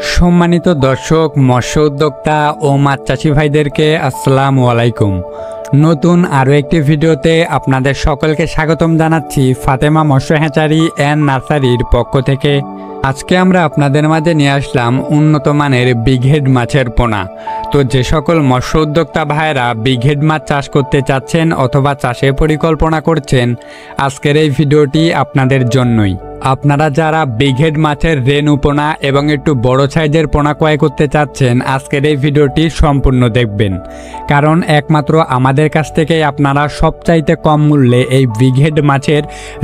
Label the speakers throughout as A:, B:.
A: সম্মানিত দর্শক, মৎস্য উদ্যোক্তা ও মাছ চাষি ভাইদেরকে আসসালামু আলাইকুম। নতুন আরও একটি ভিডিওতে আপনাদের সকলকে স্বাগতম জানাচ্ছি ফাতেমা মৎস্য হ্যাচারি অ্যান্ড নার্সারির পক্ষ থেকে। আজকে আমরা আপনাদের মাঝে নিয়ে আসলাম উন্নত মানের বিগ হেড মাছের পোনা। তো যে সকল মৎস্য উদ্যোক্তা ভাইয়েরা বিগ হেড মাছ চাষ করতে চাচ্ছেন অথবা চাষের পরিকল্পনা করছেন, আজকের এই ভিডিওটি আপনাদের জন্যই। আপনারা যারা বিগ হেড মাছের রেনু পোনা এবং একটু বড় সাইজের পোনা ক্রয় করতে চাচ্ছেন, আজকের এই ভিডিওটি সম্পূর্ণ দেখবেন, কারণ একমাত্র আমাদের কাছ থেকেই আপনারা সবচাইতে কম মূল্যে এই বিগ হেড মাছের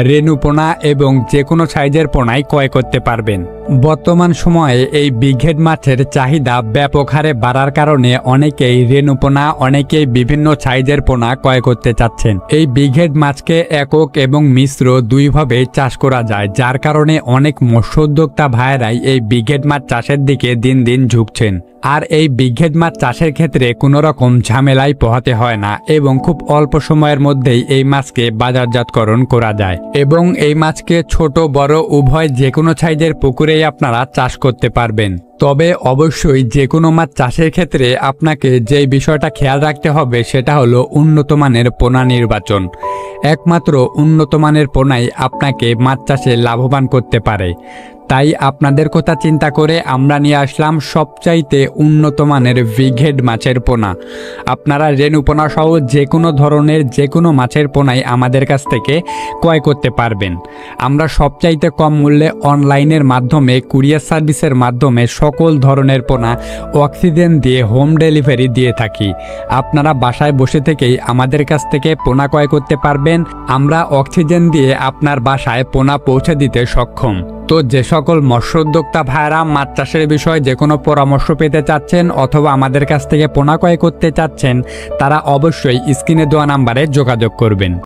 A: রেনু পোনা এবং যে কোনো সাইজের পোনাই ক্রয় করতে পারবেন। বর্তমান সময়ে এই বিগ হেড মাছের চাহিদা ব্যাপক হারে বাড়ার কারণে অনেকেই রেনু পোনা, অনেকেই বিভিন্ন সাইজের পোনা ক্রয় করতে চাচ্ছেন। এই বিগ হেড মাছকে একক এবং মিশ্র দুইভাবে চাষ করা যায়, যার কারণে অনেক মৎস্য উদ্যোক্তা ভাইয়েরাই এই বিগ হেড মাছ চাষের দিকে দিন দিন ঝুঁকছেন। আর এই বিগ হেড মাছ চাষের ক্ষেত্রে কোনো রকম ঝামেলায় পোহাতে হয় না এবং খুব অল্প সময়ের মধ্যেই এই মাছকে বাজারজাতকরণ করা যায় এবং এই মাছকে ছোট বড় উভয় যে কোনো সাইজের পুকুরেই আপনারা চাষ করতে পারবেন। তবে অবশ্যই যে কোনো মাছ চাষের ক্ষেত্রে আপনাকে যেই বিষয়টা খেয়াল রাখতে হবে সেটা হলো উন্নত মানের পোনা নির্বাচন। একমাত্র উন্নত মানের পোনাই আপনাকে মাছ চাষে লাভবান করতে পারে। তাই আপনাদের কথা চিন্তা করে আমরা নিয়ে আসলাম সবচাইতে উন্নত মানের বিগ হেড মাছের পোনা। আপনারা রেনু পোনা সহ যে কোনো ধরনের যে কোনো মাছের পোনাই আমাদের কাছ থেকে ক্রয় করতে পারবেন। আমরা সবচাইতে কম মূল্যে অনলাইনের মাধ্যমে কুরিয়ার সার্ভিসের মাধ্যমে সকল ধরনের পোনা অক্সিজেন দিয়ে হোম ডেলিভারি দিয়ে থাকি। আপনারা বাসায় বসে থেকেই আমাদের কাছ থেকে পোনা ক্রয় করতে পারবেন। আমরা অক্সিজেন দিয়ে আপনার বাসায় পোনা পৌঁছে দিতে সক্ষম। তো যে সকল মৎস্য উদ্যোক্তা ভাইয়েরা মাছ চাষের বিষয়ে যে কোনো পরামর্শ পেতে চাচ্ছেন অথবা আমাদের কাছ থেকে পোনা ক্রয় করতে চাচ্ছেন, তারা অবশ্যই স্ক্রিনে দেওয়া নাম্বারে যোগাযোগ করবেন।